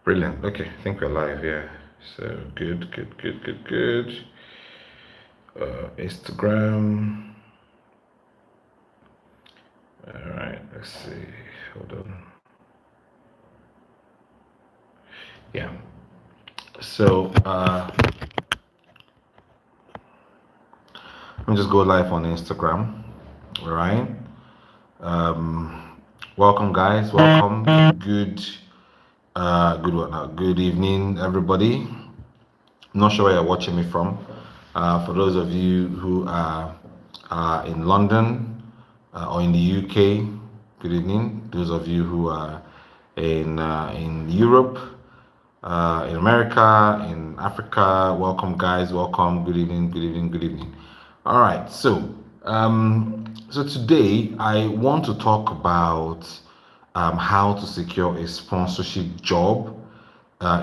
Brilliant. Okay, I think we're live. Yeah. So good, good, good, good, good. Instagram. All right. Let's see. Hold on. Yeah. So let me just go live on Instagram. All right. Welcome, guys. Welcome. Good. Good one. Good evening, everybody. I'm not sure where you're watching me from. For those of you who are in London or in the UK, good evening. Those of you who are in Europe, in America, in Africa, welcome, guys. Welcome. Good evening. Good evening. Good evening. All right. So today I want to talk about how to secure a sponsorship job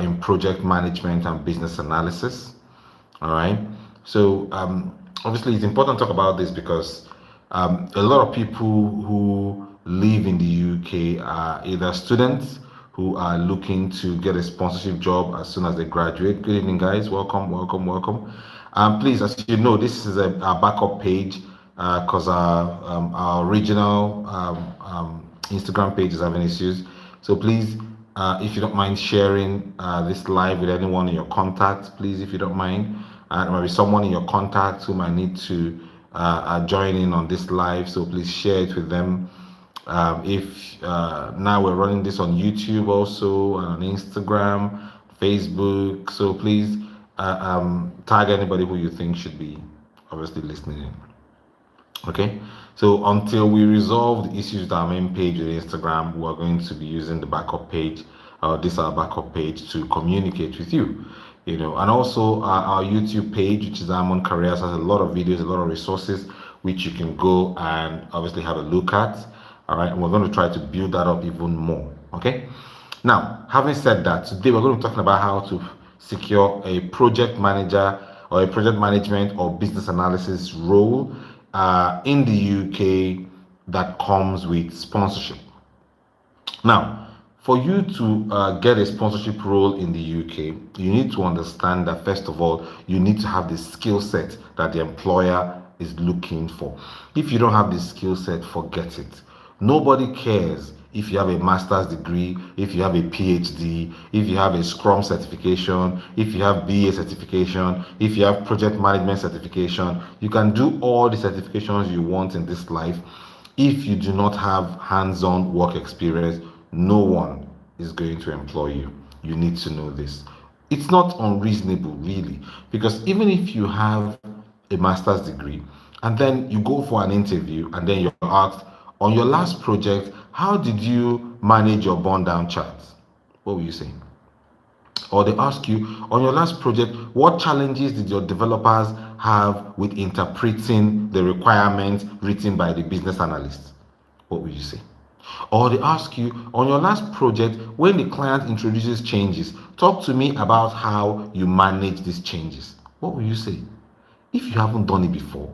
in project management and business analysis. All right. So obviously, it's important to talk about this because a lot of people who live in the UK are either students who are looking to get a sponsorship job as soon as they graduate. Good evening, guys. Welcome, welcome, welcome. Please, as you know, this is a backup page because our original Instagram page is having issues. So please, if you don't mind sharing this live with anyone in your contacts, please, if you don't mind, there might be someone in your contacts who might need to join in on this live. So please share it with them. If now we're running this on YouTube also and on Instagram, Facebook. So please tag anybody who you think should be obviously listening in. Okay, so until we resolve the issues with our main page with Instagram, we're going to be using the backup page, this our backup page to communicate with you, and also our YouTube page, which is Diamond Careers, has a lot of videos, a lot of resources which you can go and obviously have a look at. All right, and we're going to try to build that up even more. Okay, now having said that, today we're going to be talking about how to secure a project manager or a project management or business analysis role in the UK that comes with sponsorship. Now, for you to get a sponsorship role in the UK, you need to understand that first of all, you need to have the skill set that the employer is looking for. If you don't have the skill set, forget it. Nobody cares if you have a master's degree, if you have a PhD, if you have a Scrum certification, if you have BA certification, if you have project management certification. You can do all the certifications you want in this life. If you do not have hands-on work experience, no one is going to employ you. You need to know this. It's not unreasonable, really, because even if you have a master's degree and then you go for an interview and then you're asked, on your last project, how did you manage your burn down charts? What will you say? Or they ask you, on your last project, what challenges did your developers have with interpreting the requirements written by the business analyst? What will you say? Or they ask you, on your last project, when the client introduces changes, talk to me about how you manage these changes. What will you say? If you haven't done it before,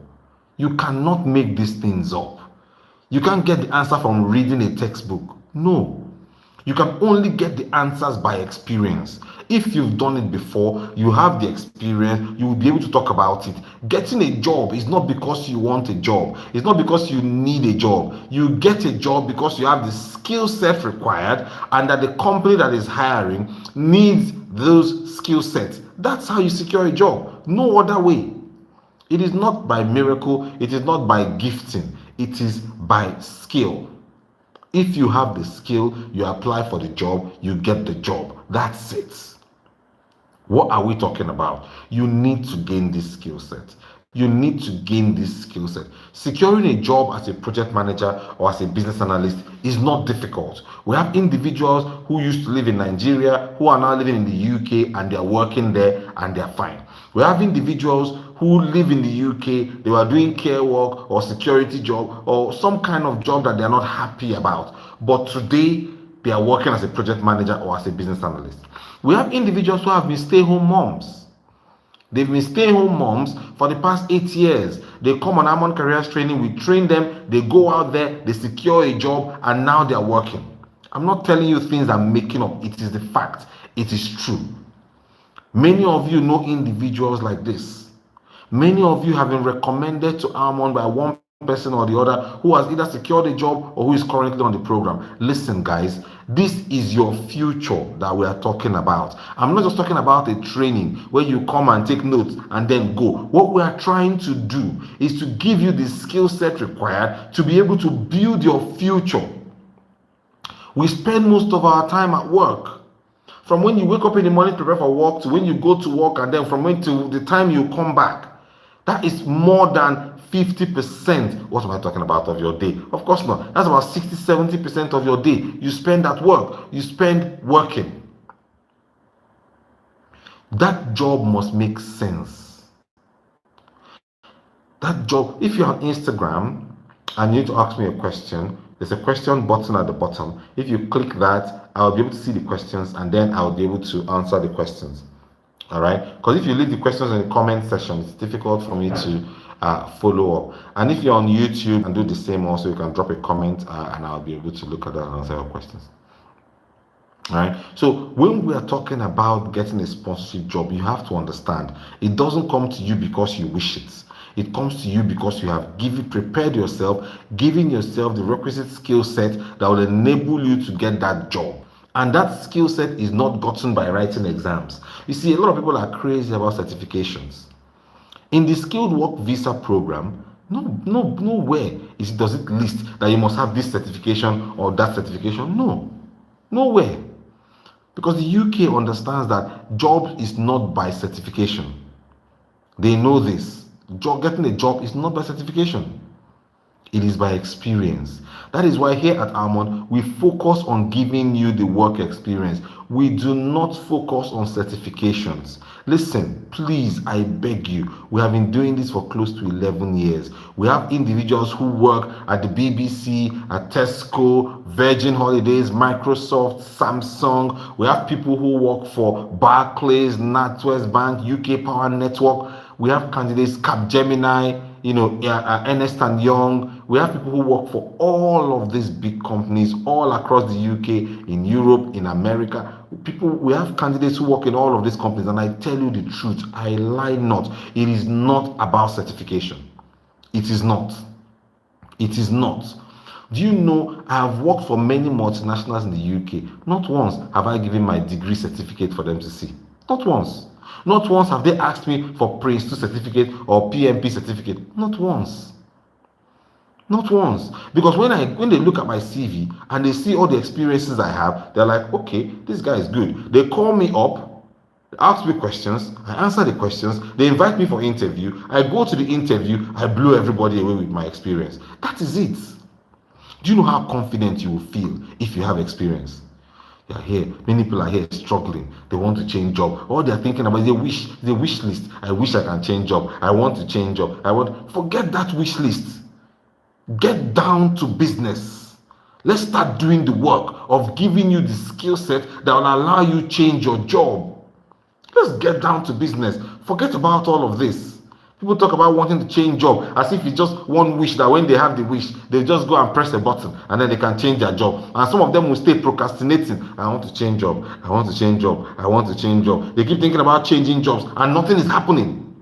you cannot make these things up. You can't get the answer from reading a textbook. No. You can only get the answers by experience. If you've done it before, you have the experience, you will be able to talk about it. Getting a job is not because you want a job. It's not because you need a job. You get a job because you have the skill set required and that the company that is hiring needs those skill sets. That's how you secure a job. No other way. It is not by miracle, it is not by gifting, it is by skill. If you have the skill, you apply for the job, you get the job. That's it. What are we talking about? You need to gain this skill set. You need to gain this skill set. Securing a job as a project manager or as a business analyst is not difficult. We have individuals who used to live in Nigeria who are now living in the UK and they're working there and they're fine. We have individuals who live in the UK, they were doing care work or security job or some kind of job that they're not happy about. But today, they are working as a project manager or as a business analyst. We have individuals who have been stay-home moms. They've been stay-home moms for the past 8 years. They come on Diamond Careers training, we train them, they go out there, they secure a job, and now they're working. I'm not telling you things I'm making up. It is the fact. It is true. Many of you know individuals like this. Many of you have been recommended to Almond by one person or the other who has either secured a job or who is currently on the program. Listen, guys, this is your future that we are talking about. I'm not just talking about a training where you come and take notes and then go. What we are trying to do is to give you the skill set required to be able to build your future. We spend most of our time at work. From when you wake up in the morning to prepare for work to when you go to work, and then from when to the time you come back, that is more than 50%. What am I talking about of your day? Of course not. That's about 60-70% of your day you spend at work. You spend working. That job must make sense. That job, if you're on Instagram and you need to ask me a question, there's a question button at the bottom. If you click that, I'll be able to see the questions and then I'll be able to answer the questions. All right? Because if you leave the questions in the comment section, it's difficult for me to follow up. And if you're on YouTube and do the same also, you can drop a comment and I'll be able to look at that and answer your questions. All right. So when we are talking about getting a sponsorship job, you have to understand it doesn't come to you because you wish it. It comes to you because you have prepared yourself, giving yourself the requisite skill set that will enable you to get that job. And that skill set is not gotten by writing exams. You see, a lot of people are crazy about certifications. In the skilled work visa program, nowhere does it list that you must have this certification or that certification. No, nowhere. Because the UK understands that job is not by certification. They know this. Getting a job is not by certification. It is by experience. That is why here at Almond, we focus on giving you the work experience. We do not focus on certifications. Listen, please, I beg you. We have been doing this for close to 11 years. We have individuals who work at the BBC, at Tesco, Virgin Holidays, Microsoft, Samsung. We have people who work for Barclays, NatWest Bank, UK Power Network. We have candidates, Capgemini, Ernst and Young. We have people who work for all of these big companies all across the UK, in Europe, in America. We have candidates who work in all of these companies, and I tell you the truth, I lie not. It is not about certification. It is not. It is not. Do you know I have worked for many multinationals in the UK? Not once have I given my degree certificate for them to see. Not once. Not once have they asked me for Prince 2 certificate or PMP certificate. Not once. Not once. Because when they look at my CV and they see all the experiences I have, they're like, okay, this guy is good. They call me up, ask me questions, I answer the questions, they invite me for interview, I go to the interview, I blow everybody away with my experience. That is it. Do you know how confident you will feel if you have experience? They are here. Many people are here struggling. They want to change job. All they are thinking about is the wish list. I wish I can change job. I want to change job. Forget that wish list. Get down to business. Let's start doing the work of giving you the skill set that will allow you to change your job. Let's get down to business. Forget about all of this. People talk about wanting to change job as if it's just one wish that when they have the wish, they just go and press a button and then they can change their job. And some of them will stay procrastinating. I want to change job. I want to change job. I want to change job. They keep thinking about changing jobs and nothing is happening.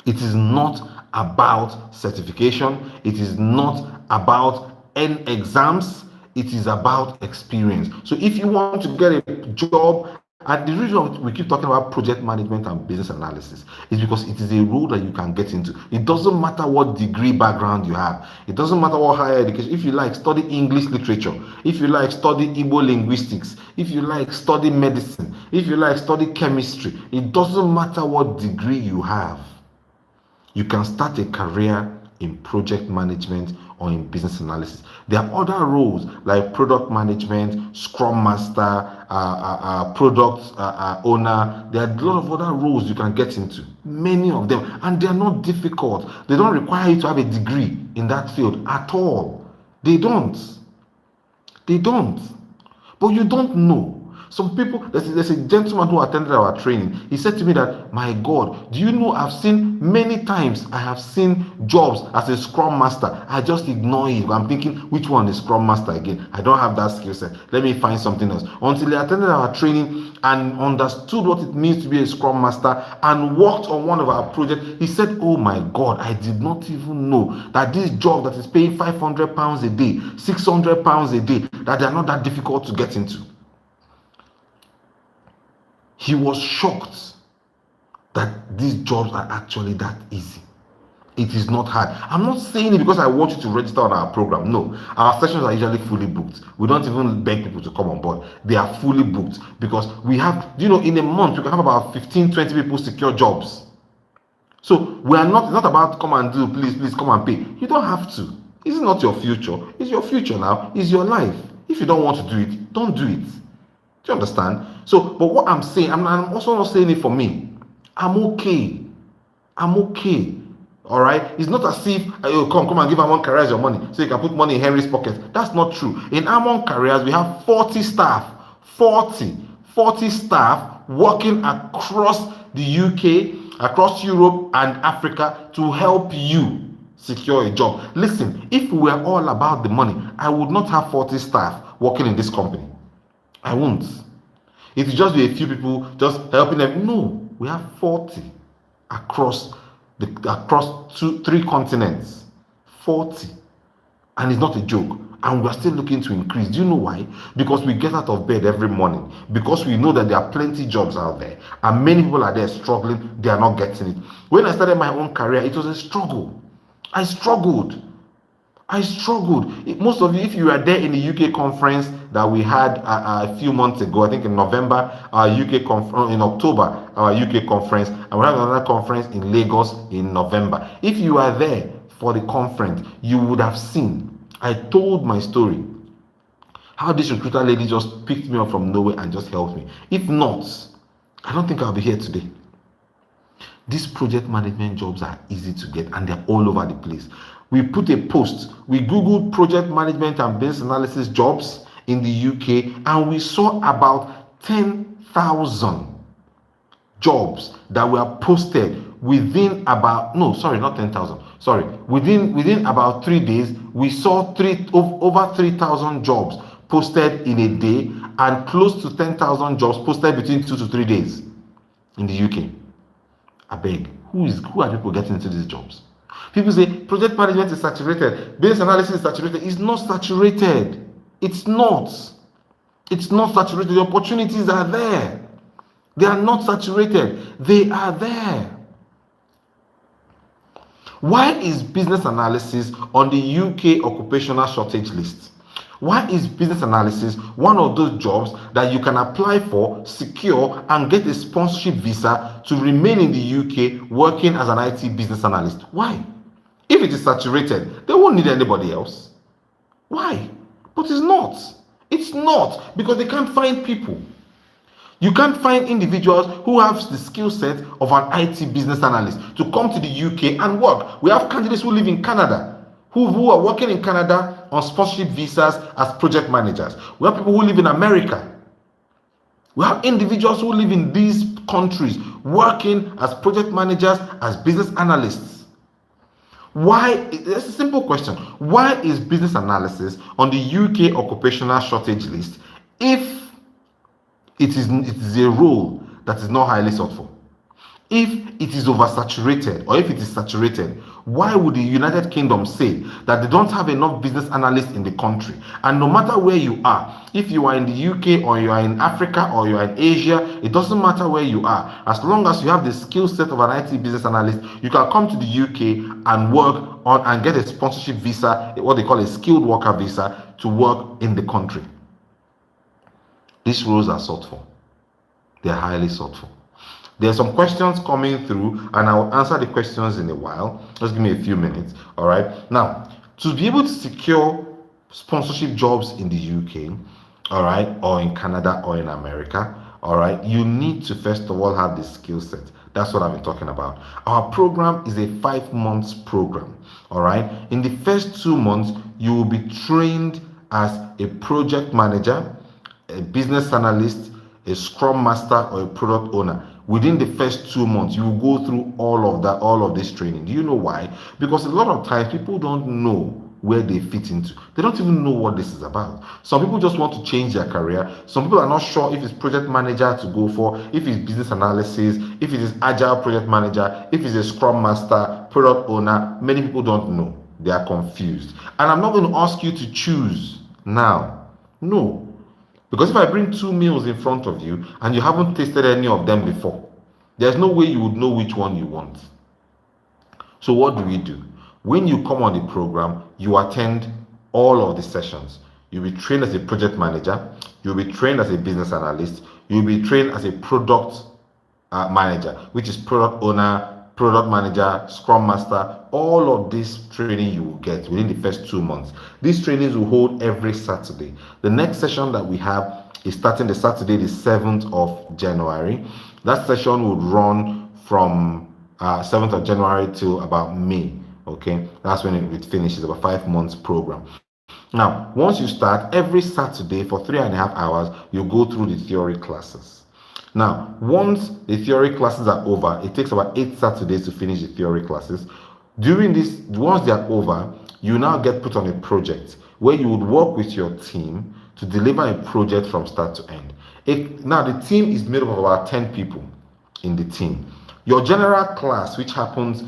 It is not about certification. It is not about exams. It is about experience. So if you want to get a job, and the reason we keep talking about project management and business analysis is because it is a role that you can get into. It doesn't matter what degree background you have. It doesn't matter what higher education. If you like, study English literature. If you like, study Igbo linguistics. If you like, study medicine. If you like, study chemistry. It doesn't matter what degree you have. You can start a career in project management or in business analysis. There are other roles like product management, scrum master, product owner. There are a lot of other roles you can get into, many of them, and they are not difficult. They don't require you to have a degree in that field at all. They don't. But you don't know. Some people, there's a gentleman who attended our training. He said to me that, my God, do you know I've seen many times, I have seen jobs as a scrum master. I just ignore it. I'm thinking, which one is scrum master again? I don't have that skill set. Let me find something else. Until he attended our training and understood what it means to be a scrum master and worked on one of our projects, he said, oh my God, I did not even know that this job that is paying £500 a day, £600 a day, that they are not that difficult to get into. He was shocked that these jobs are actually that easy. It is not hard. I'm not saying it because I want you to register on our program. No, our sessions are usually fully booked. We don't even beg people to come on board. They are fully booked because we have, in a month, we can have about 15, 20 people secure jobs. So we are not, it's not about come and do, please come and pay. You don't have to. It's not your future. It's your future now. It's your life. If you don't want to do it, don't do it. Do you understand? So, but what I'm saying, I'm also not saying it for me. I'm okay. All right. It's not as if come and give Amon Careers your money so you can put money in Henry's pocket. That's not true. In Amon Careers, we have 40 staff, 40 staff working across the UK, across Europe and Africa to help you secure a job. Listen, if we were all about the money, I would not have 40 staff working in this company. I won't. It will just be a few people just helping them. No, we have 40 across 3 continents. 40. And it's not a joke. And we're still looking to increase. Do you know why? Because we get out of bed every morning. Because we know that there are plenty of jobs out there. And many people are there struggling. They are not getting it. When I started my own career, it was a struggle. I struggled. Most of you, if you were there in the UK conference that we had a few months ago, I think in November, our UK conference, in October, our UK conference, and we have another conference in Lagos in November. If you are there for the conference, you would have seen, I told my story, how this recruiter lady just picked me up from nowhere and just helped me. If not, I don't think I'll be here today. These project management jobs are easy to get and they're all over the place. We put a post, we Googled project management and business analysis jobs in the UK and we saw about 10,000 jobs that were posted within about, within about 3 days. We saw over 3,000 jobs posted in a day and close to 10,000 jobs posted between 2 to 3 days in the UK. I beg, who are people getting into these jobs? People say project management is saturated, business analysis is saturated. It's not saturated. It's not saturated. The opportunities are there. They are not saturated. They are there. Why is business analysis on the UK occupational shortage list? Why is business analysis one of those jobs that you can apply for, secure, and get a sponsorship visa to remain in the UK working as an IT business analyst? Why? If it is saturated, they won't need anybody else. Why? But it's not. It's not because they can't find people. You can't find individuals who have the skill set of an IT business analyst to come to the UK and work. We have candidates who live in Canada who are working in Canada on sponsorship visas as project managers. We have people who live in America. We have individuals who live in these countries working as project managers, as business analysts. Why? It's a simple question. Why is business analysis on the UK occupational shortage list if it is a role that is not highly sought for? If it is oversaturated or if it is saturated, why would the United Kingdom say that they don't have enough business analysts in the country? And no matter where you are, if you are in the UK or you are in Africa or you are in Asia, it doesn't matter where you are. As long as you have the skill set of an IT business analyst, you can come to the UK and work on and get a sponsorship visa, what they call a skilled worker visa, to work in the country. These roles are sought for. They are highly sought for. There are some questions coming through and I'll answer the questions in a while. Just give me a few minutes. All right. Now, to be able to secure sponsorship jobs in the UK, all right, or in Canada or in America, all right, you need to first of all have the skill set. That's what I've been talking about. Our program is a 5 months program. All right. In the first 2 months, you will be trained as a project manager, a business analyst, a scrum master, or a product owner, within the first 2 months, you will go through all of this training. Do you know why? Because a lot of times people don't know where they fit into. They don't even know what this is about. Some people just want to change their career. Some people are not sure if it's project manager to go for, if it's business analysis, if it is agile project manager, if it's a scrum master, product owner. Many people don't know. They are confused. And I'm not going to ask you to choose now. No. Because if I bring 2 meals in front of you and you haven't tasted any of them before, there's no way you would know which one you want. So what do? When you come on the program, you attend all of the sessions. You'll be trained as a project manager, you'll be trained as a business analyst, you'll be trained as a product manager, which is product owner, product manager, scrum master. All of this training you will get within the first 2 months. These trainings will hold every Saturday. The next session that we have is starting the Saturday, the 7th of January. That session would run from 7th of January till about May. Okay, that's when it finishes, about 5 months program. Now, once you start, every Saturday for 3.5 hours, you go through the theory classes. Now, once the theory classes are over, it takes about 8 Saturdays to finish the theory classes. During this, once they are over, you now get put on a project where you would work with your team to deliver a project from start to end. Now, the team is made up of about 10 people in the team. Your general class, which happens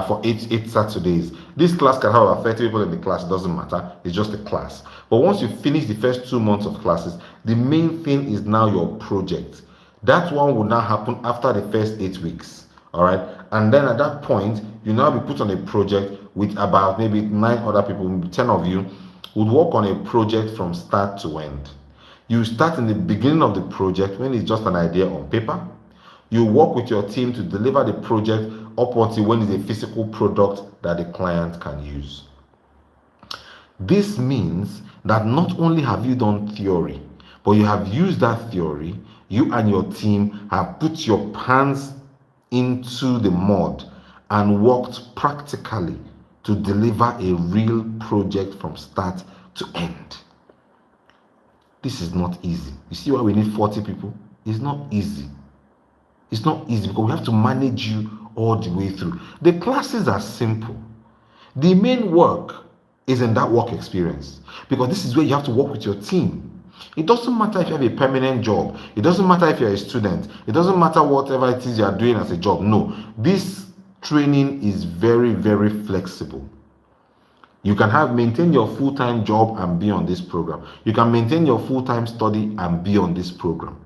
for 8 Saturdays. This class can have about 30 people in the class. It doesn't matter. It's just a class. But once you finish the first 2 months of classes, the main thing is now your project. That one will now happen after the first 8 weeks. All right. And then at that point, you now be put on a project with about maybe 9 other people, maybe 10 of you, would work on a project from start to end. You start in the beginning of the project when it's just an idea on paper. You work with your team to deliver the project up until when it's a physical product that the client can use. This means that not only have you done theory, but you have used that theory, you and your team have put your hands into the mud and worked practically to deliver a real project from start to end. This is not easy. You see why we need 40 people? It's not easy. It's not easy because we have to manage you all the way through. The classes are simple. The main work is in that work experience, because this is where you have to work with your team. It doesn't matter if you have a permanent job. It doesn't matter if you're a student. It doesn't matter whatever it is you are doing as a job. No, this training is very, very flexible. You can maintain your full-time job and be on this program. You can maintain your full-time study and be on this program.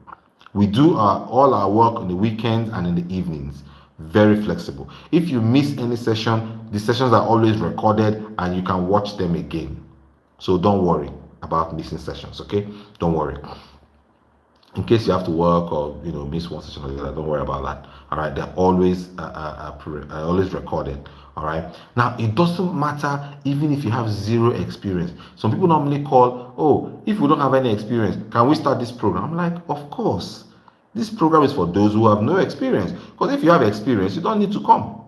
We do all our work on the weekends and in the evenings. Very flexible. If you miss any session, the sessions are always recorded and you can watch them again. So don't worry about missing sessions, okay? Don't worry. In case you have to work or miss one session or the other, don't worry about that. All right, they're always recorded. All right. Now it doesn't matter even if you have zero experience. Some people normally call, oh, if we don't have any experience, can we start this program? I'm like, of course. This program is for those who have no experience. Because if you have experience, you don't need to come.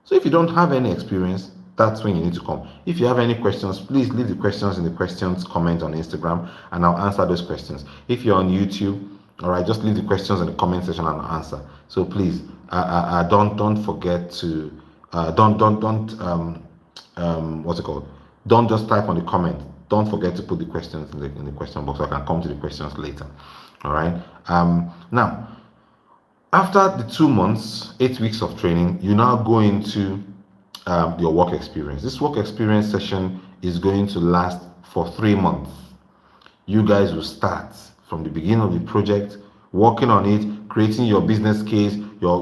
So if you don't have any experience, that's when you need to come. If you have any questions, please leave the questions in the questions comment on Instagram and I'll answer those questions. If you're on YouTube, all right, just leave the questions in the comment section and I'll answer. So please, don't forget to don't just type on the comment. Don't forget to put the questions in the question box so I can come to the questions later. All right. Now, after the 2 months, 8 weeks of training, you now go into your work experience. This work experience session is going to last for 3 months. You guys will start from the beginning of the project, working on it, creating your business case, your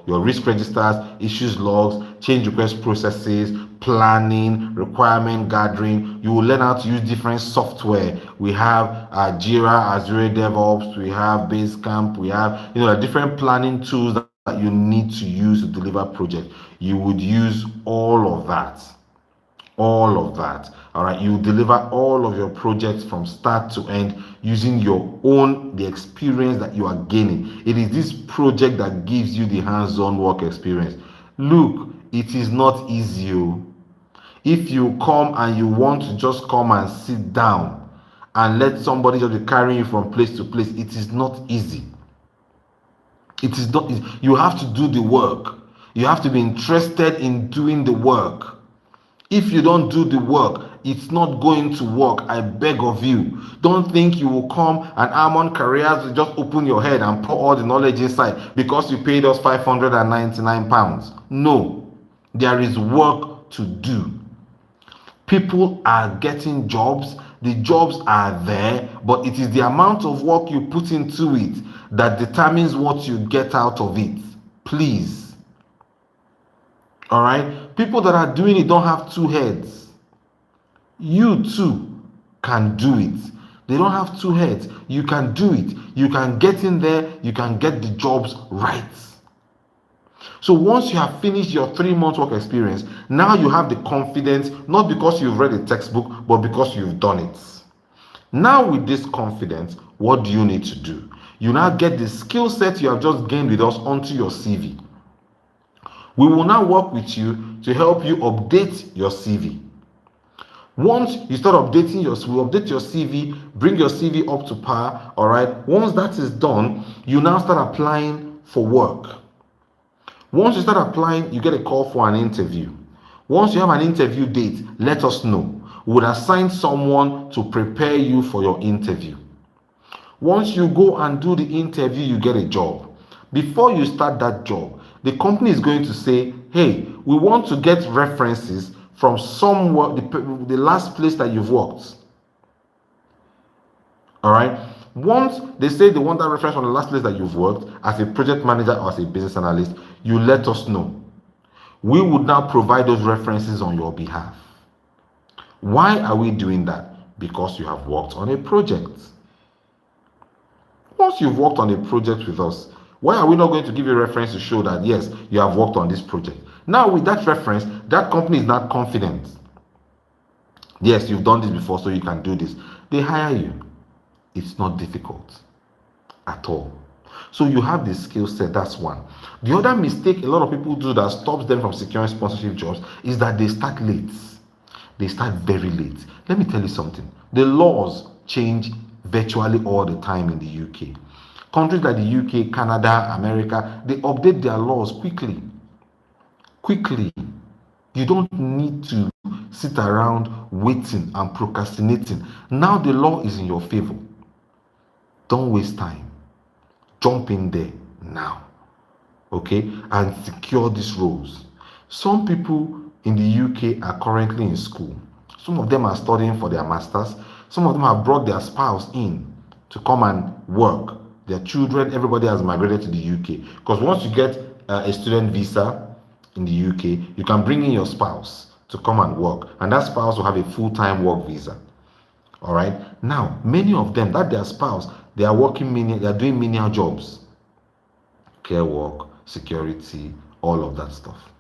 risk registers, issues logs, change request processes, planning, requirement gathering. You will learn how to use different software. We have Jira, Azure DevOps, we have Basecamp, we have different planning tools that you need to use to deliver project. You would use all of that. All right, you deliver all of your projects from start to end using the experience that you are gaining. It is this project that gives you the hands-on work experience. Look, it is not easy. If you come and you want to just come and sit down and let somebody just be carrying you from place to place. It is not easy. It is not easy. You have to do the work. You have to be interested in doing the work. If you don't do the work, it's not going to work. I beg of you. Don't think you will come and Almond Careers will just open your head and pour all the knowledge inside because you paid us £599. No, there is work to do. People are getting jobs. The jobs are there, but it is the amount of work you put into it that determines what you get out of it. Please. All right? People that are doing it don't have two heads. You too can do it. They don't have two heads. You can do it. You can get in there. You can get the jobs right. So once you have finished your 3 months work experience, now you have the confidence, not because you've read a textbook, but because you've done it. Now with this confidence, what do you need to do? You now get the skill set you have just gained with us onto your CV. We will now work with you to help you update your CV. Once you start updating we update your CV, bring your CV up to par, all right? Once that is done, you now start applying for work. Once you start applying, you get a call for an interview. Once you have an interview date, let us know. We would assign someone to prepare you for your interview. Once you go and do the interview, you get a job. Before you start that job, the company is going to say, hey, we want to get references from somewhere, the last place that you've worked. All right? Once they say they want that reference from the last place that you've worked as a project manager or as a business analyst, you let us know. We would now provide those references on your behalf. Why are we doing that? Because you have worked on a project. Once you've worked on a project with us, why are we not going to give you a reference to show that, yes, you have worked on this project? Now, with that reference, that company is not confident. Yes, you've done this before, so you can do this. They hire you. It's not difficult at all. So you have the skill set, that's one. The other mistake a lot of people do that stops them from securing sponsorship jobs is that they start late. They start very late. Let me tell you something. The laws change virtually all the time in the UK. Countries like the UK, Canada, America, they update their laws quickly. Quickly. You don't need to sit around waiting and procrastinating. Now the law is in your favor. Don't waste time. Jump in there now. Okay? And secure these roles. Some people in the UK are currently in school. Some of them are studying for their masters. Some of them have brought their spouse in to come and work. Their children, everybody has migrated to the UK. Because once you get a student visa in the UK, you can bring in your spouse to come and work. And that spouse will have a full-time work visa. All right? Now, many of them, that their spouse, they are working they are doing menial jobs. Care work, security, all of that stuff.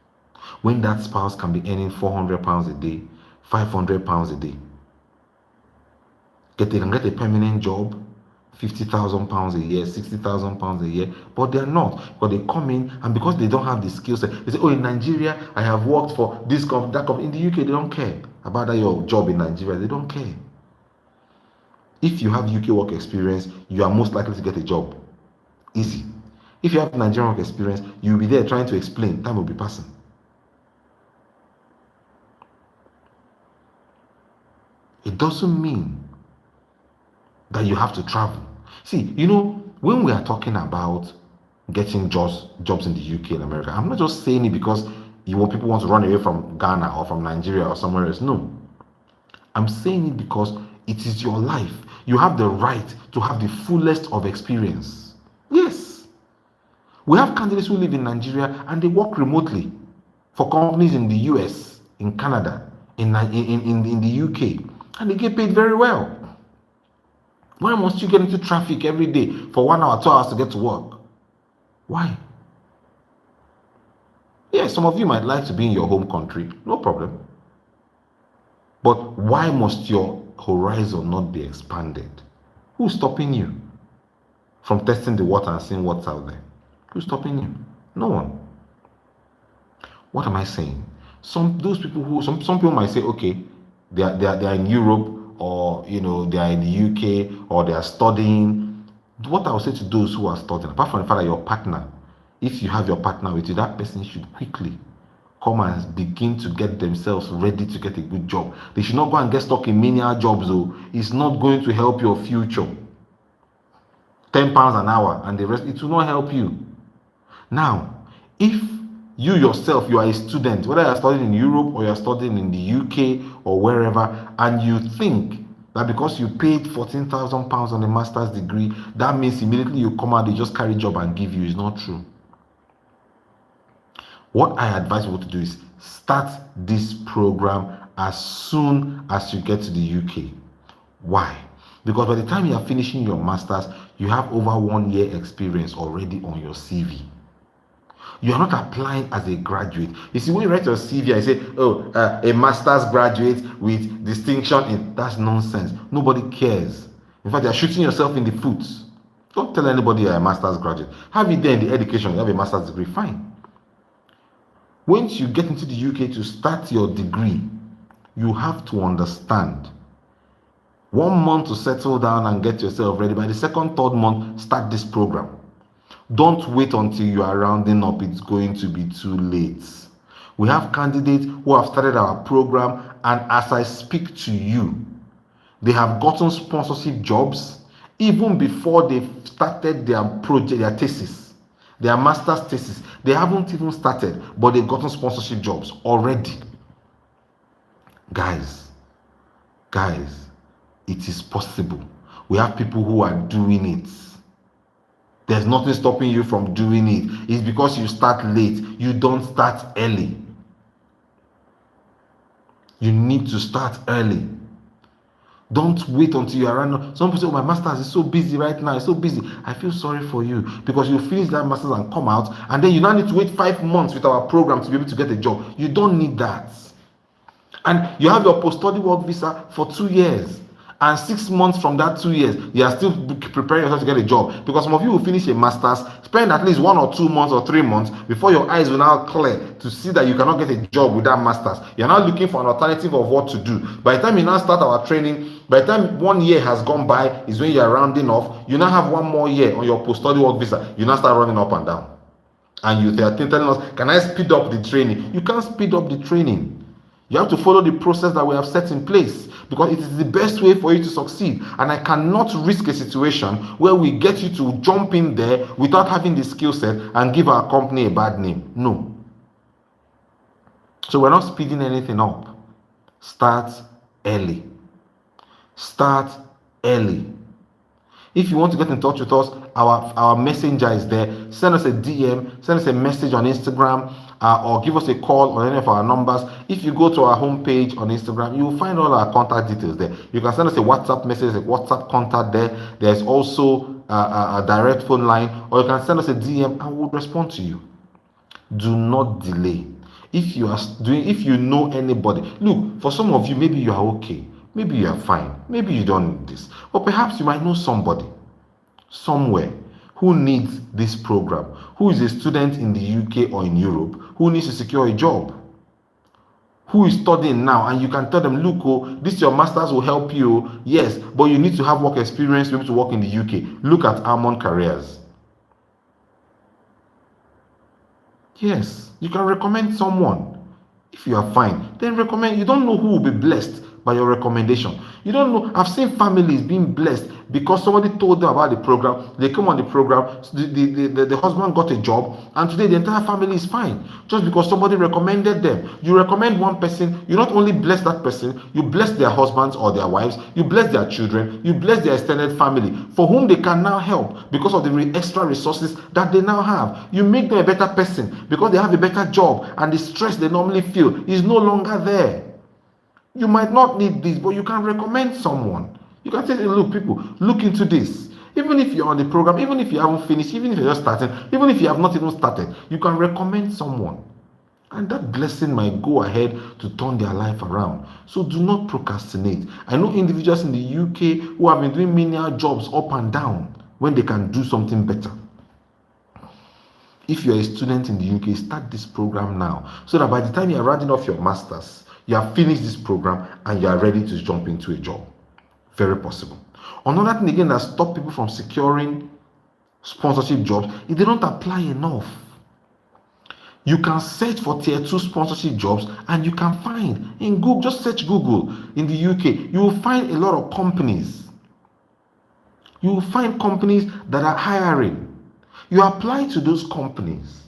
When that spouse can be earning £400 a day, £500 a day. They can get a permanent job, £50,000 a year, £60,000 a year, but they're not. But they come in, and because they don't have the skill set, they say, oh, in Nigeria, I have worked for this company, that company. In the UK, they don't care about that your job in Nigeria. They don't care. If you have UK work experience, you are most likely to get a job. Easy. If you have Nigerian work experience, you'll be there trying to explain. Time will be passing. It doesn't mean that you have to travel. See, when we are talking about getting jobs in the UK and America, I'm not just saying it because people want to run away from Ghana or from Nigeria or somewhere else. No. I'm saying it because it is your life. You have the right to have the fullest of experience. Yes. We have candidates who live in Nigeria and they work remotely for companies in the US, in Canada, in the UK, and they get paid very well. Why must you get into traffic every day for 1 hour, 2 hours to get to work? Why? Yeah, some of you might like to be in your home country, no problem. But why must your horizon not be expanded? Who's stopping you from testing the water and seeing what's out there? Who's stopping you? No one. What am I saying? Some people might say, okay, they are in Europe or they are in the UK or they are studying, what I would say to those who are studying, apart from the fact that your partner, if you have your partner with you, that person should quickly come and begin to get themselves ready to get a good job. They should not go and get stuck in menial jobs, though. It's not going to help your future. £10 an hour and the rest, it will not help you. Now, if you yourself, you are a student, whether you are studying in Europe or you are studying in the UK or wherever, and you think that because you paid £14,000 on a master's degree, that means immediately you come out, they just carry job and give you, is not true. What I advise you to do is start this program as soon as you get to the UK. Why? Because by the time you are finishing your master's, you have over 1 year experience already on your CV. You are not applying as a graduate. You see, when you write your CV, I say, a master's graduate with distinction. That's nonsense. Nobody cares. In fact, you are shooting yourself in the foot. Don't tell anybody you're a master's graduate. Have it there in the education, you have a master's degree, fine. Once you get into the UK to start your degree, you have to understand 1 month to settle down and get yourself ready. By the second, third month, start this program. Don't wait until you are rounding up. It's going to be too late. We have candidates who have started our program, and as I speak to you, they have gotten sponsorship jobs even before they started their project, their thesis, their master's thesis. They haven't even started, but they've gotten sponsorship jobs already. Guys, it is possible. We have people who are doing it. There's nothing stopping you from doing it. It's because you start late. You don't start early. You need to start early. Don't wait until you are around. Some people say, my master's is so busy right now. It's so busy. I feel sorry for you, because you finish that master's and come out, and then you now need to wait 5 months with our program to be able to get a job. You don't need that. And you have your post-study work visa for 2 years. And 6 months from that 2 years, you are still preparing yourself to get a job. Because some of you will finish a master's, spend at least 1 or 2 months or 3 months before your eyes will now clear to see that you cannot get a job with that master's. You're now looking for an alternative of what to do. By the time you now start our training, by the time 1 year has gone by, is when you are rounding off. You now have 1 more year on your post-study work visa. You now start running up and down. And they are telling us, can I speed up the training? You can't speed up the training. You have to follow the process that we have set in place, because it is the best way for you to succeed. And I cannot risk a situation where we get you to jump in there without having the skill set and give our company a bad name. No. So we're not speeding anything up. Start early. Start early. If you want to get in touch with us, our messenger is there. Send us a DM, send us a message on Instagram, or give us a call on any of our numbers. If you go to our homepage on Instagram, you will find all our contact details there. You can send us a WhatsApp message, a WhatsApp contact there. There's also a direct phone line, or you can send us a DM and we'll respond to you. Do not delay. If you know anybody, look, for some of you, maybe you are okay. Maybe you are fine. Maybe you don't need this. Or perhaps you might know somebody somewhere who needs this program, who is a student in the UK or in Europe, who needs to secure a job, who is studying now, and you can tell them, look, this your master's will help you, yes, but you need to have work experience to be able to work in the UK. Look at Almond Careers. Yes, you can recommend someone. If you are fine, then recommend. You don't know who will be blessed by your recommendation. You don't know. I've seen families being blessed because somebody told them about the program. They come on the program, the husband got a job, and today the entire family is fine just because somebody recommended them. You recommend one person, you not only bless that person, you bless their husbands or their wives, you bless their children, you bless their extended family, for whom they can now help because of the extra resources that they now have. You make them a better person because they have a better job, and the stress they normally feel is no longer there. You might not need this, but you can recommend someone. You can say, look, people, look into this. Even if you're on the program, even if you haven't finished, even if you're just starting, even if you have not even started, you can recommend someone. And that blessing might go ahead to turn their life around. So do not procrastinate. I know individuals in the UK who have been doing menial jobs up and down when they can do something better. If you're a student in the UK, start this program now, so that by the time you're rounding off your masters, you have finished this program and you are ready to jump into a job. Very possible. Another thing again that stops people from securing sponsorship jobs is they don't apply enough. You can search for tier 2 sponsorship jobs and you can find in Google, just search Google in the UK, you will find a lot of companies. You will find companies that are hiring. You apply to those companies.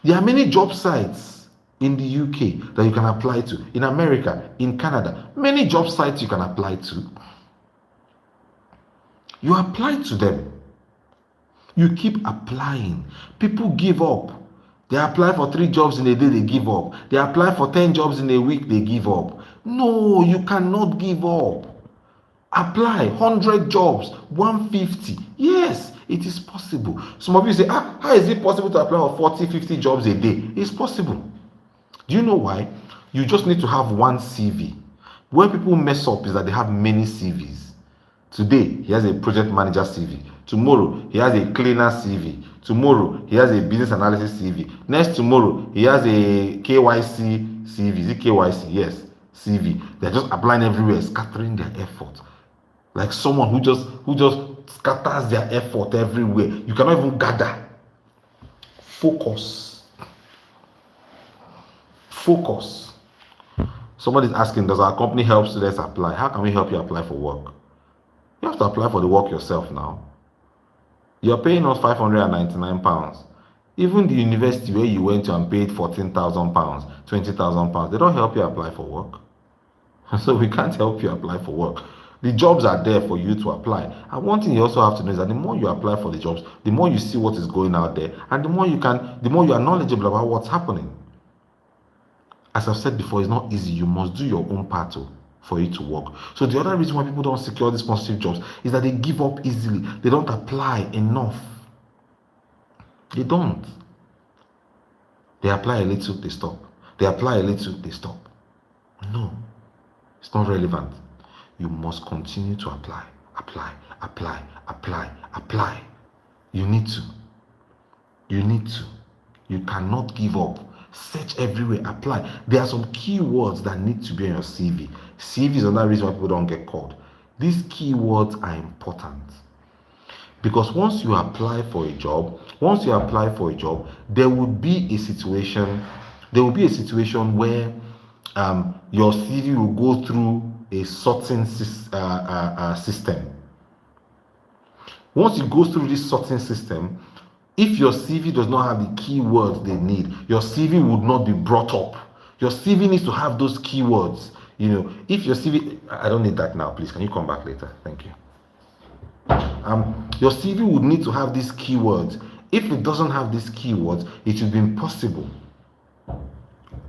There are many job sites in the UK that you can apply to, in America, in Canada, many job sites you can apply to. You apply to them. You keep applying. People give up. They apply for 3 jobs in a day, they give up. They apply for 10 jobs in a week, they give up. No, you cannot give up. Apply 100 jobs, 150. Yes, it is possible. Some of you say, how is it possible to apply for 40, 50 jobs a day? It's possible. Do you know why? You just need to have one CV. Where people mess up is that they have many CVs. Today, he has a project manager CV. Tomorrow, he has a cleaner CV. Tomorrow, he has a business analysis CV. Next tomorrow, he has a KYC CV. Is it KYC? Yes, CV. They're just applying everywhere, scattering their effort. Like someone who just scatters their effort everywhere. You cannot even gather. Focus. Focus. Somebody's asking, does our company help students apply? How can we help you apply for work? You have to apply for the work yourself now. You're paying us £599. Even the university where you went to and paid £14,000, £20,000, they don't help you apply for work. So we can't help you apply for work. The jobs are there for you to apply. And one thing you also have to know is that the more you apply for the jobs, the more you see what is going out there, and the more you are knowledgeable about what's happening. As I've said before, it's not easy. You must do your own part for it to work. So the other reason why people don't secure these sponsorship jobs is that they give up easily. They don't apply enough. They don't. They apply a little, they stop. They apply a little, they stop. No, it's not relevant. You must continue to apply, apply, apply, apply, apply. You need to. You need to. You cannot give up. Search everywhere, apply. There are some keywords that need to be on your CV. CV is another reason why people don't get called. These keywords are important. Because once you apply for a job, there will be a situation where your CV will go through a sorting system. Once it goes through this sorting system, if your CV does not have the keywords they need, your CV would not be brought up. Your CV needs to have those keywords. If your CV, I don't need that now, please. Can you come back later? Thank you. Your CV would need to have these keywords. If it doesn't have these keywords, it will be impossible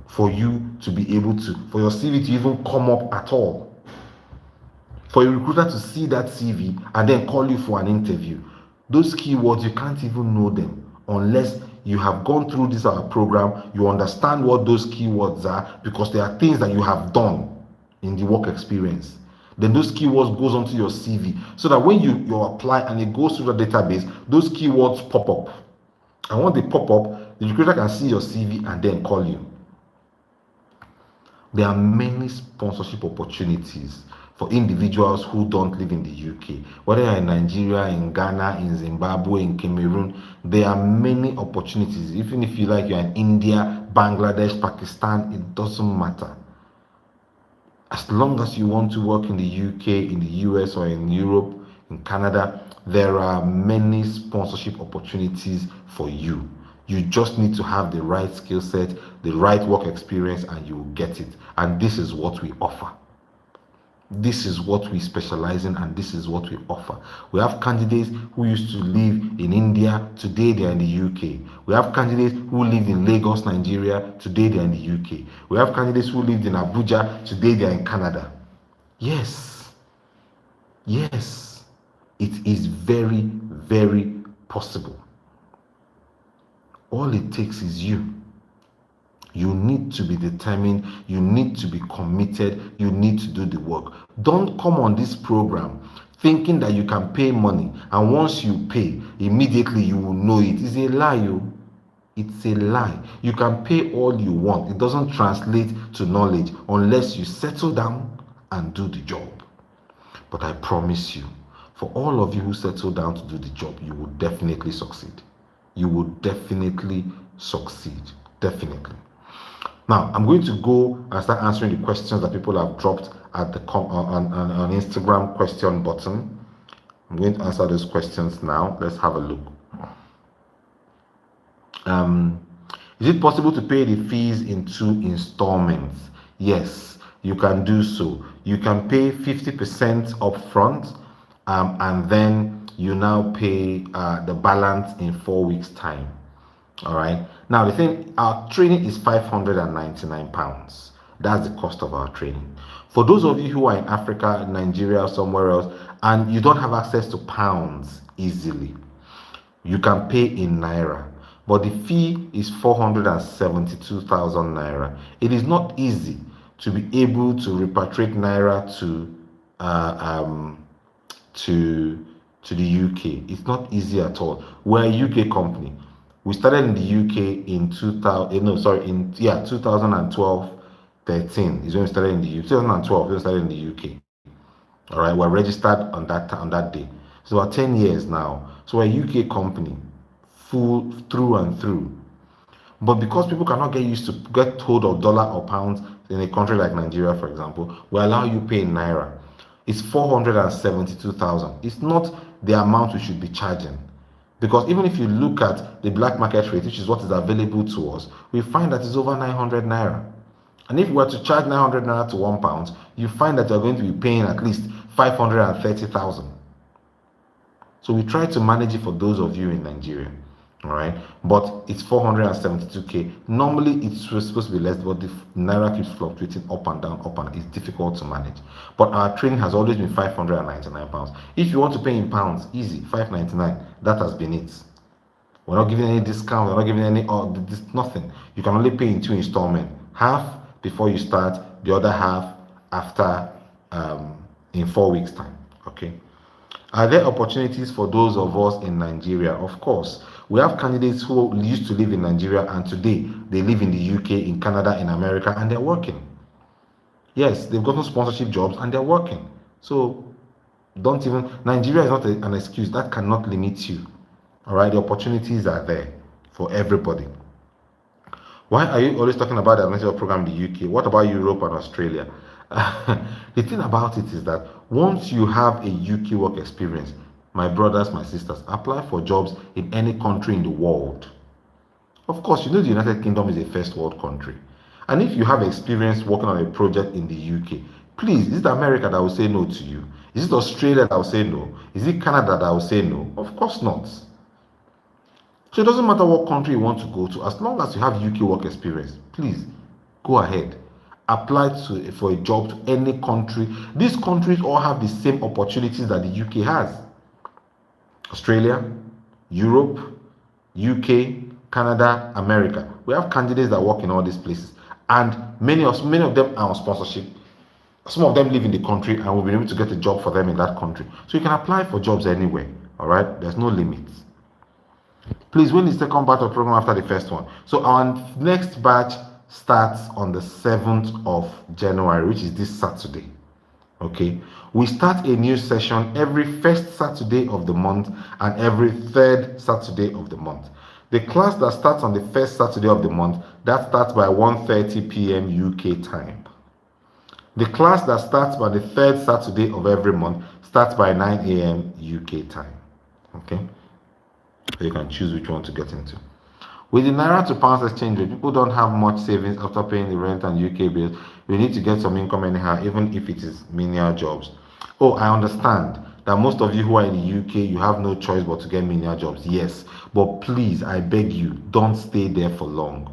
for you to be able to, for your CV to even come up at all. For a recruiter to see that CV and then call you for an interview. Those keywords, you can't even know them unless you have gone through this program, you understand what those keywords are, because there are things that you have done in the work experience. Then those keywords goes onto your CV, so that when you apply and it goes through the database, those keywords pop up. And when they pop up, the recruiter can see your CV and then call you. There are many sponsorship opportunities for individuals who don't live in the UK. Whether you're in Nigeria, in Ghana, in Zimbabwe, in Cameroon, there are many opportunities. Even if you're in India, Bangladesh, Pakistan, it doesn't matter. As long as you want to work in the UK, in the US, or in Europe, in Canada, there are many sponsorship opportunities for you. You just need to have the right skill set, the right work experience, and you will get it. And this is what we offer. This is what we specialize in, and this is what we offer. We have candidates who used to live in India, today they are in the UK. We have candidates who lived in Lagos, Nigeria, today they are in the UK. We have candidates who lived in Abuja, today they are in Canada. Yes, it is very, very possible. All it takes is you. You need to be determined, you need to be committed, you need to do the work. Don't come on this program thinking that you can pay money, and once you pay, immediately you will know it. It's a lie. It's a lie. You can pay all you want. It doesn't translate to knowledge unless you settle down and do the job. But I promise you, for all of you who settle down to do the job, you will definitely succeed. You will definitely succeed. Definitely. Now, I'm going to go and start answering the questions that people have dropped at the on Instagram question button. I'm going to answer those questions now. Let's have a look. Is it possible to pay the fees in 2 installments? Yes, you can do so. You can pay 50% upfront, and then you now pay the balance in 4 weeks' time. All right. Now the thing, our training is £599. That's the cost of our training. For those of you who are in Africa, Nigeria, somewhere else, and you don't have access to pounds easily, you can pay in naira, but the fee is 472,000 naira. It is not easy to be able to repatriate naira to the UK. It's not easy at all. We're a UK company. We started in the UK in 2012, 13 is when we started in the UK. 2012 we started in the UK. All right, we're registered on that day. So about 10 years now. So we're a UK company, full through and through. But because people cannot get hold of dollar or pounds in a country like Nigeria, for example, we allow you pay in naira. It's 472,000. It's not the amount we should be charging. Because even if you look at the black market rate, which is what is available to us, we find that it's over 900 naira. And if we were to charge 900 naira to £1, you find that you're going to be paying at least 530,000. So we try to manage it for those of you in Nigeria. All right, but it's 472k. Normally it's supposed to be less, but the naira keeps fluctuating up and down, it's difficult to manage. But our training has always been £599. If you want to pay in pounds, easy, 599. That has been it. We're not giving any discount, we're not giving any nothing. You can only pay in 2 installments, half before you start, the other half after in 4 weeks time. Okay. Are there opportunities for those of us in Nigeria? Of course. We have candidates who used to live in Nigeria and today they live in the UK, in Canada, in America, and they're working. Yes, they've gotten sponsorship jobs and they're working. So Nigeria is not an excuse. That cannot limit you. All right, the opportunities are there for everybody. Why are you always talking about the administrative program in the UK? What about Europe and Australia? The thing about it is that once you have a UK work experience, my brothers, my sisters, apply for jobs in any country in the world. Of course, you know the United Kingdom is a first world country. And if you have experience working on a project in the UK, please, is it America that will say no to you? Is it Australia that will say no? Is it Canada that will say no? Of course not. So it doesn't matter what country you want to go to, as long as you have UK work experience, please go ahead. Apply for a job to any country. These countries all have the same opportunities that the UK has. Australia, Europe, UK, Canada, America. We have candidates that work in all these places, and many of them are on sponsorship. Some of them live in the country, and we'll be able to get a job for them in that country. So you can apply for jobs anywhere. All right, there's no limits. Please, when is the second batch of program after the first one? So our next batch starts on the 7th of January, which is this Saturday. Okay, we start a new session every first Saturday of the month and every third Saturday of the month. The class that starts on the first Saturday of the month, that starts by 1:30 p.m. UK time. The class that starts by the third Saturday of every month starts by 9 a.m. UK time. Okay, so you can choose which one to get into. With the Naira to pounds exchange rate, people don't have much savings after paying the rent and UK bills. We need to get some income anyhow, even if it is menial jobs. Oh, I understand that most of you who are in the UK, you have no choice but to get menial jobs. Yes, but please, I beg you, don't stay there for long.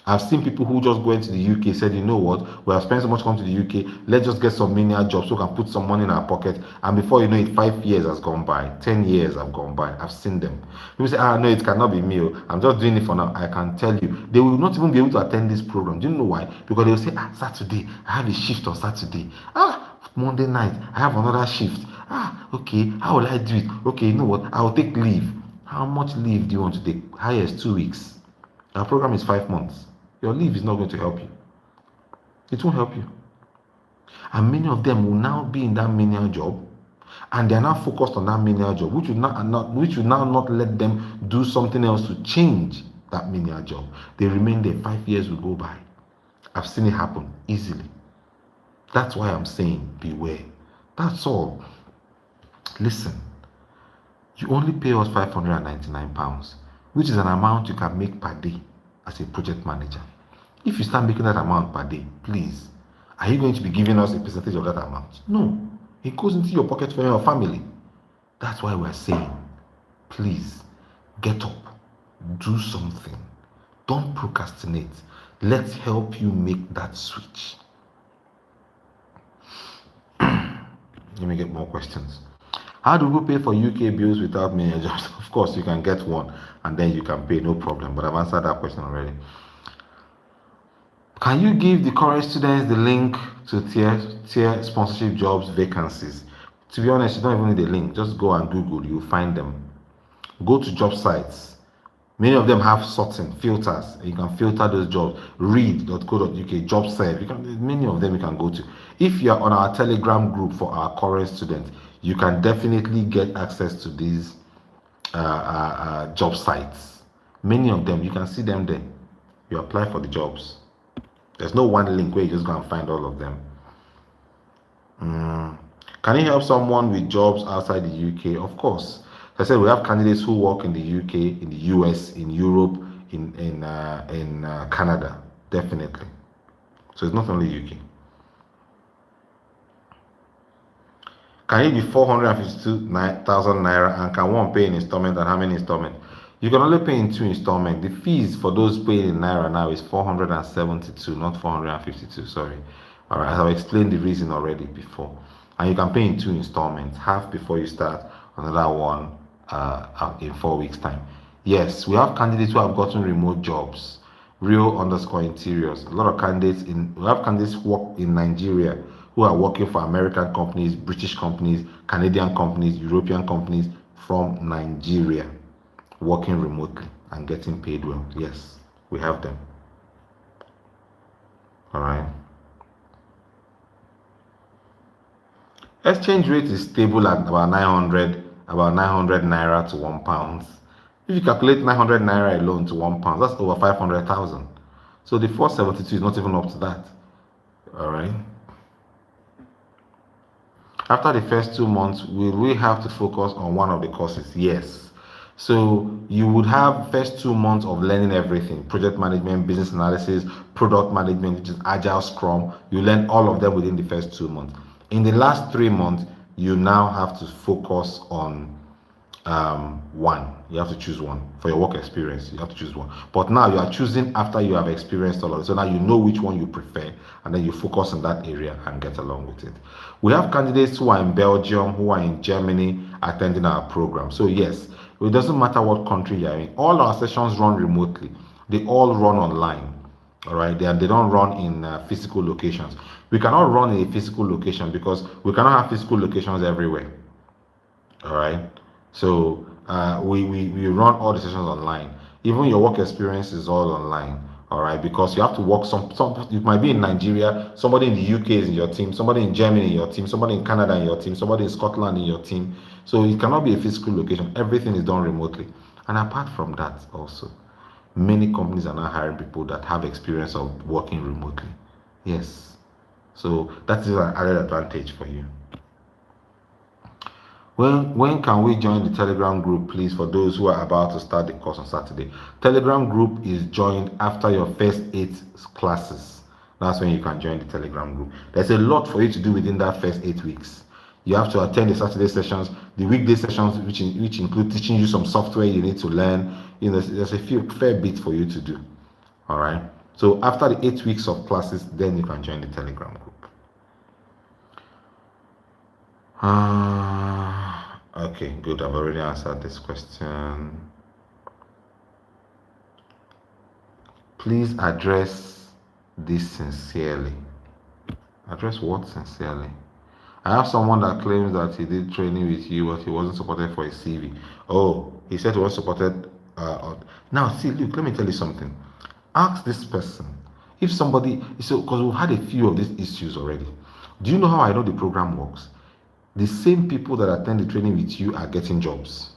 I've seen people who just go into the UK, said, you know what, we have spent so much time to the UK, let's just get some menial jobs so we can put some money in our pocket. And before you know it, 5 years has gone by, 10 years have gone by. I've seen them. People say, no, it cannot be me. I'm just doing it for now. I can tell you, they will not even be able to attend this program. Do you know why? Because they will say, Saturday, I have a shift on Saturday. Monday night, I have another shift. Okay, how will I do it? Okay, you know what, I will take leave. How much leave do you want to take? Highest 2 weeks. Our program is 5 months. Your leave is not going to help you. It won't help you. And many of them will now be in that menial job, and they are now focused on that menial job, which will now not let them do something else to change that menial job. They remain there, 5 years will go by. I've seen it happen easily. That's why I'm saying beware. That's all. Listen, you only pay us £599, which is an amount you can make per day as a project manager. If you start making that amount per day, please, are you going to be giving us a percentage of that amount? No. It goes into your pocket for your family. That's why we're saying, please, get up, do something. Don't procrastinate. Let's help you make that switch. Let me get more questions. How do we pay for UK bills without many jobs? Of course, you can get one and then you can pay, no problem. But I've answered that question already. Can you give the current students the link to tier sponsorship jobs vacancies? To be honest, you don't even need a link. Just go and Google, you'll find them. Go to job sites. Many of them have sorting filters. You can filter those jobs. Read.co.uk, job site. Many of them you can go to. If you are on our Telegram group for our current students, you can definitely get access to these job sites. Many of them, you can see them there. You apply for the jobs. There's no one link where you just go and find all of them. Can you help someone with jobs outside the UK? Of course. As I said, we have candidates who work in the UK, in the US, in Europe, in Canada, definitely. So it's not only UK. Can it be 452,000 naira, and can one pay in installment, and how many installments? You can only pay in 2 installments. The fees for those paying in naira now is 472, not 452. Sorry. All right, I've explained the reason already before. And you can pay in 2 installments, half before you start, another one in 4 weeks' time. Yes, we have candidates who have gotten remote jobs, real_interiors. A lot of candidates we have candidates who work in Nigeria who are working for American companies, British companies, Canadian companies, European companies from Nigeria, working remotely and getting paid well. Yes, we have them. All right. Exchange rate is stable at about 900 naira to £1. If you calculate 900 naira alone to £1, that's over 500,000. So the 472 is not even up to that. All right. After the first 2 months, will we have to focus on one of the courses? Yes. So you would have first 2 months of learning everything: project management, business analysis, product management, which is Agile, Scrum. You learn all of them within the first 2 months. In the last 3 months, you now have to focus on one. You have to choose one for your work experience. You have to choose one. But now you are choosing after you have experienced all of it. So now you know which one you prefer, and then you focus on that area and get along with it. We have candidates who are in Belgium, who are in Germany, attending our program. So yes, it doesn't matter what country you're in. All our sessions run remotely. They all run online. All right, they don't run in physical locations. We cannot run in a physical location because we cannot have physical locations everywhere. All right, so we run all the sessions online. Even your work experience is all online. All right, because you have to work some you might be in Nigeria, somebody in the UK is in your team, somebody in Germany in your team, somebody in Canada in your team, somebody in Scotland in your team. So it cannot be a physical location. Everything is done remotely. And apart from that also, many companies are now hiring people that have experience of working remotely. Yes. So that is an added advantage for you. When can we join the Telegram group, please, for those who are about to start the course on Saturday? Telegram group is joined after your first 8 classes. That's when you can join the Telegram group. There's a lot for you to do within that first 8 weeks. You have to attend the Saturday sessions, the weekday sessions, which include teaching you some software you need to learn. There's a fair bit for you to do. All right. So after the 8 weeks of classes, then you can join the Telegram group. Okay, good. I've already answered this question. Please address this sincerely. Address what sincerely? I have someone that claims that he did training with you, but he wasn't supported for his CV. Oh, he said he was supported. Now, see, look, let me tell you something. Ask this person. If somebody, so because we've had a few of these issues already. Do you know how I know the program works? The same people that attend the training with you are getting jobs.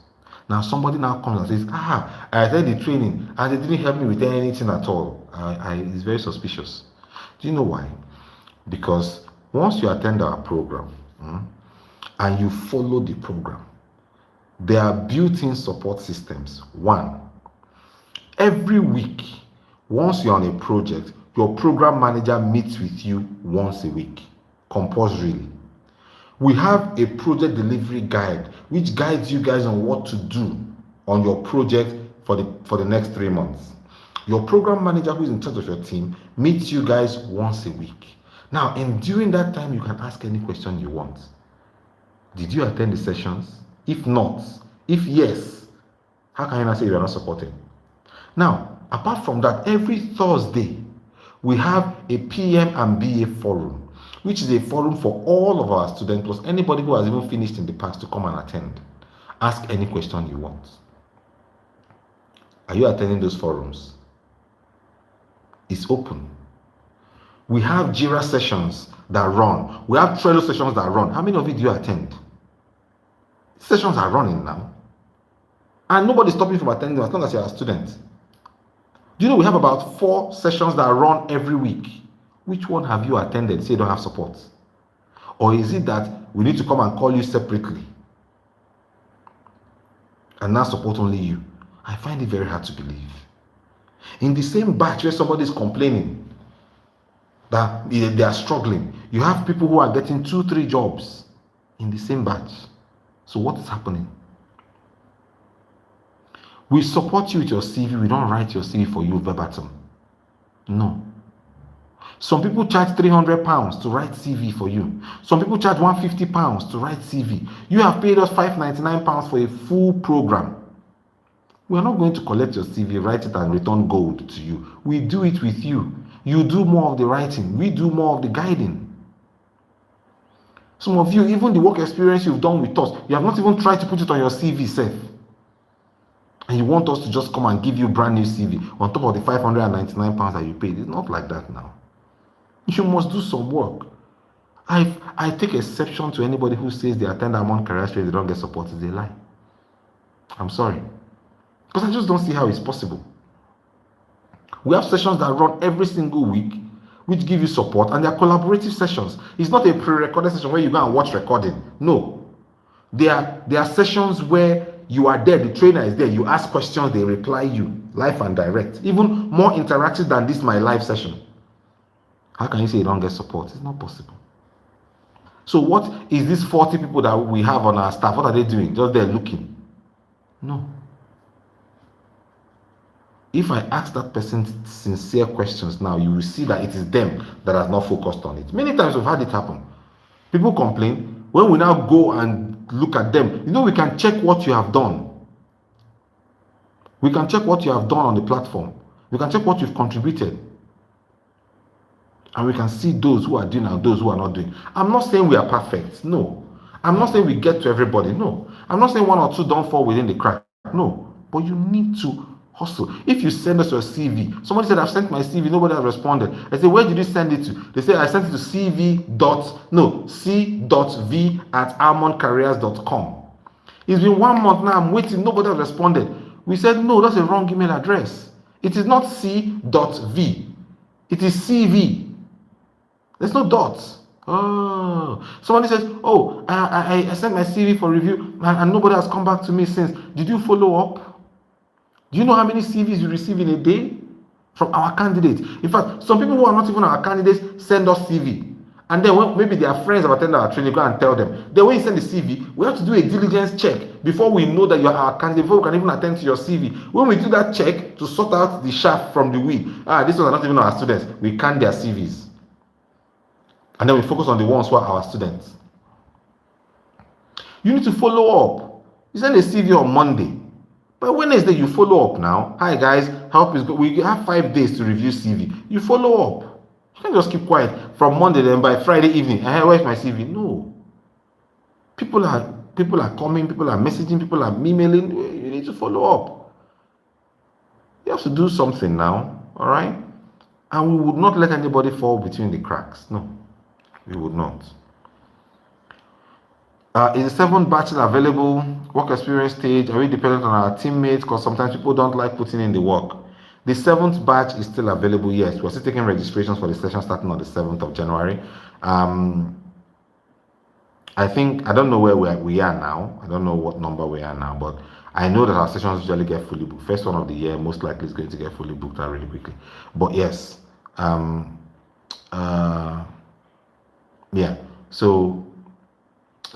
Now somebody now comes and says, I attended the training and they didn't help me with anything at all. It's very suspicious. Do you know why? Because once you attend our program and you follow the program, there are built-in support systems. One, every week, once you're on a project, your program manager meets with you once a week, compulsorily. We have a project delivery guide which guides you guys on what to do on your project for the next 3 months. Your program manager, who is in charge of your team, meets you guys once a week. Now, during that time, you can ask any question you want. Did you attend the sessions? If not, if yes, how can you not say you are not supporting? Now, apart from that, every Thursday, we have a PM and BA forum, which is a forum for all of our students, plus anybody who has even finished in the past to come and attend. Ask any question you want. Are you attending those forums? It's open. We have Jira sessions that run. We have Trello sessions that run. How many of you do you attend? Sessions are running now. And nobody's stopping you from attending as long as you're a student. Do you know we have about 4 sessions that run every week? Which one have you attended? Say you don't have support. Or is it that we need to come and call you separately and now support only you? I find it very hard to believe. In the same batch where somebody is complaining that they are struggling, you have people who are getting 2-3 jobs in the same batch. So what is happening? We support you with your CV. We don't write your CV for you verbatim. No. Some people charge £300 to write CV for you. Some people charge £150 to write CV. You have paid us £599 for a full program. We are not going to collect your CV, write it, and return gold to you. We do it with you. You do more of the writing. We do more of the guiding. Some of you, even the work experience you've done with us, you have not even tried to put it on your CV, Seth. And you want us to just come and give you brand new CV on top of the £599 that you paid. It's not like that now. You must do some work. I take exception to anybody who says they attend Amon Career Space, they don't get support. It's a lie. I'm sorry. Because I just don't see how it's possible. We have sessions that run every single week, which give you support, and they are collaborative sessions. It's not a pre-recorded session where you go and watch recording. No. They are sessions where you are there, the trainer is there, you ask questions, they reply you, live and direct. Even more interactive than this, my live session. How can you say you don't get support? It's not possible. So what is these 40 people that we have on our staff? What are they doing? Just there looking? No. If I ask that person sincere questions now, you will see that it is them that has not focused on it. Many times we've had it happen. People complain. When we now go and look at them, we can check what you have done. We can check what you have done on the platform. We can check what you've contributed. And we can see those who are doing and those who are not doing. I'm not saying we are perfect. No. I'm not saying we get to everybody. No. I'm not saying 1 or 2 don't fall within the crack. No. But you need to hustle. If you send us your CV, somebody said, I've sent my CV, nobody has responded. I say, where did you send it to? They say, I sent it to c.v@almondcareers.com. It's been 1 month now, I'm waiting, nobody has responded. We said, no, that's a wrong email address. It is not c.v. It is CV. There's no dots. Oh, somebody says, oh, I sent my CV for review and nobody has come back to me since. Did you follow up? Do you know how many CVs you receive in a day from our candidates? In fact, some people who are not even our candidates send us CV. And then when maybe their friends have attended our training, go and tell them. Then when you send the CV, we have to do a diligence check before we know that you are our candidate, before we can even attend to your CV. When we do that check to sort out the shaft from the wheat, these ones are not even our students. We can their CVs. And then we focus on the ones who are our students. You need to follow up. You send a CV on Monday. By Wednesday, you follow up now. Hi guys, help is good. We have 5 days to review CV. You follow up. You can't just keep quiet from Monday, then by Friday evening, where's my CV? No. People are coming, people are messaging, people are emailing. You need to follow up. You have to do something now, all right? And we would not let anybody fall between the cracks. No. We would not. Is the seventh batch available? Work experience stage? Are we dependent on our teammates? Because sometimes people don't like putting in the work. The seventh batch is still available. Yes, we're still taking registrations for the session starting on the 7th of January. I think I don't know where we are now. I don't know what number we are now, but I know that our sessions usually get fully booked. First one of the year, most likely is going to get fully booked out really quickly. But yes, yeah. So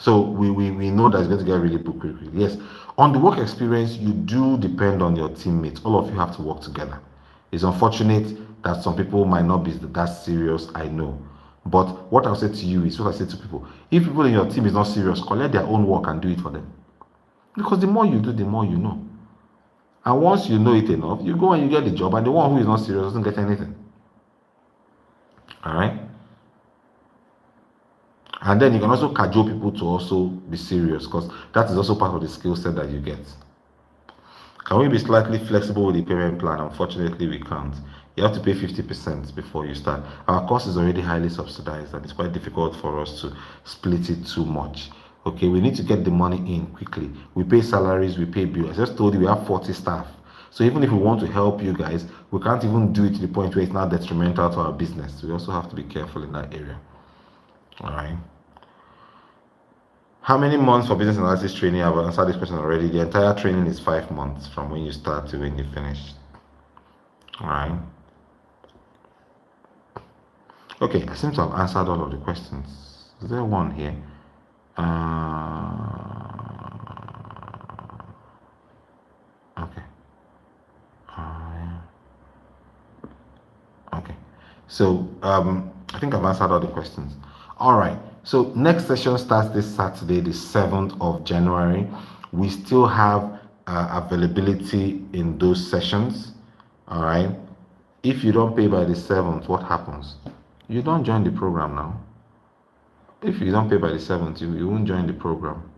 we know that it's going to get really booked quickly. Yes. On the work experience, you do depend on your teammates. All of you have to work together. It's unfortunate that some people might not be that serious, I know. But what I'll say to you is what I say to people. If people in your team is not serious, collect their own work and do it for them. Because the more you do, the more you know. And once you know it enough, you go and you get the job, and the one who is not serious doesn't get anything. All right? And then you can also cajole people to also be serious, because that is also part of the skill set that you get. Can we be slightly flexible with the payment plan? Unfortunately, we can't. You have to pay 50% before you start. Our course is already highly subsidized, and it's quite difficult for us to split it too much. Okay, we need to get the money in quickly. We pay salaries, we pay bills. I just told you we have 40 staff. So even if we want to help you guys, we can't even do it to the point where it's not detrimental to our business. We also have to be careful in that area. All right. How many months for business analysis training? I've answered this question already. The entire training is 5 months from when you start to when you finish. All right. Okay, I seem to have answered all of the questions. Is there one here? Okay. Okay. So I think I've answered all the questions. All right. So next session starts this Saturday, the 7th of January. We still have availability in those sessions. All right. If you don't pay by the 7th, what happens? You don't join the program now. If you don't pay by the 7th, you won't join the program.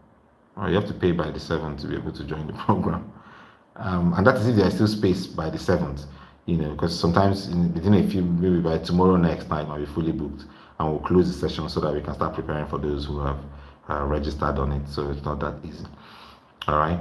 Or you have to pay by the 7th to be able to join the program. And that is if there is still space by the 7th, because sometimes within a few, maybe by tomorrow next night, might be fully booked, and we'll close the session so that we can start preparing for those who have registered on it. So it's not that easy. All right.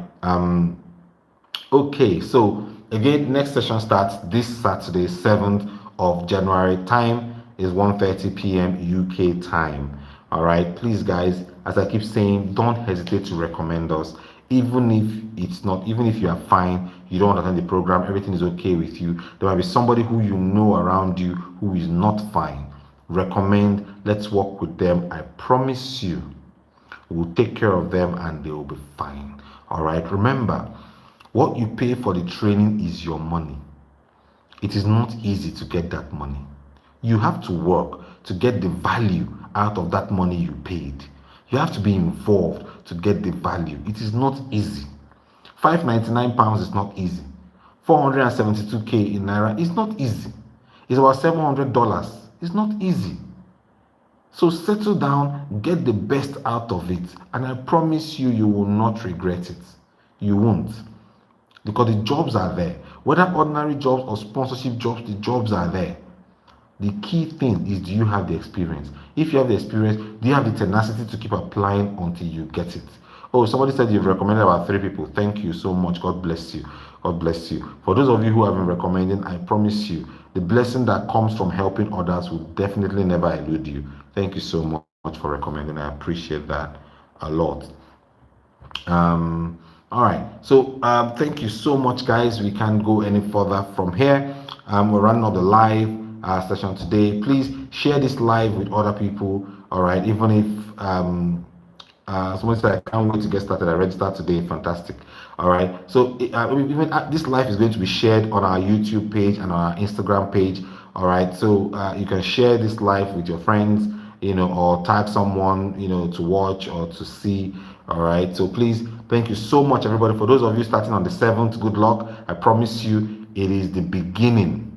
Okay. So again, next session starts this Saturday, 7th of January. Time is 1:30 p.m. UK time. All right. Please, guys, as I keep saying, don't hesitate to recommend us. Even if you are fine, you don't understand the program, everything is okay with you, there might be somebody who you know around you who is not fine. Recommend, let's work with them. I promise you, we'll take care of them and they will be fine. All right. Remember, what you pay for the training is your money. It is not easy to get that money. You have to work to get the value out of that money you paid. You have to be involved to get the value. It is not easy. £599 is not easy. 472k in Naira is not easy. It's about $700. It's not easy. So settle down, get the best out of it, and I promise you, you will not regret it. You won't. Because the jobs are there. Whether ordinary jobs or sponsorship jobs, the jobs are there. The key thing is, do you have the experience? If you have the experience, do you have the tenacity to keep applying until you get it? Oh, somebody said you've recommended about 3 people. Thank you so much. God bless you. God bless you. For those of you who have been recommending, I promise you, the blessing that comes from helping others will definitely never elude you. Thank you so much for recommending. I appreciate that a lot. All right. So thank you so much, guys. We can't go any further from here. We're running up the live session today. Please share this live with other people. All right. Even if someone said I can't wait to get started, I registered today. Fantastic. All right. So even this live is going to be shared on our YouTube page and on our Instagram page. All right. So you can share this live with your friends, or tag someone, to watch or to see. All right. So please, thank you so much, everybody. For those of you starting on the 7th, good luck. I promise you, it is the beginning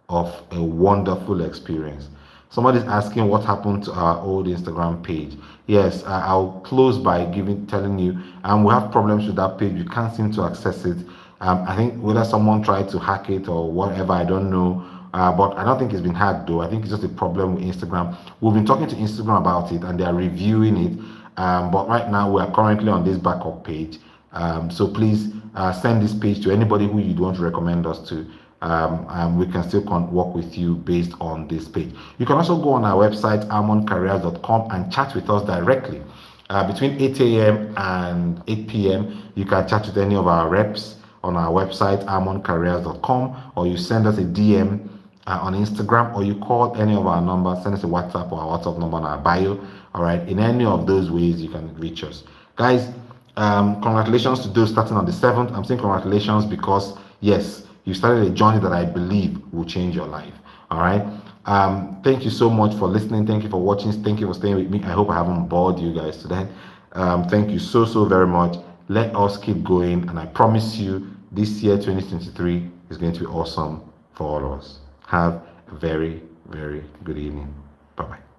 of a wonderful experience. Somebody's asking what happened to our old Instagram page. Yes, I'll close by telling you, we have problems with that page. We can't seem to access it. I think whether someone tried to hack it or whatever, I don't know. but I don't think it's been hacked though. I think it's just a problem with Instagram. We've been talking to Instagram about it and they are reviewing it. But right now we are currently on this backup page. So please send this page to anybody who you'd want to recommend us to. And we can still work with you based on this page. You can also go on our website, almondcareers.com, and chat with us directly. Between 8 a.m. and 8 p.m., you can chat with any of our reps on our website, almondcareers.com, or you send us a DM on Instagram, or you call any of our numbers, send us a WhatsApp or our WhatsApp number on our bio. All right, in any of those ways, you can reach us. Guys, congratulations to those starting on the 7th. I'm saying congratulations because, yes, you started a journey that I believe will change your life. All right. Thank you so much for listening. Thank you for watching. Thank you for staying with me. I hope I haven't bored you guys today. Thank you so very much. Let us keep going. And I promise you, this year 2023 is going to be awesome for all of us. Have a very good evening. Bye bye.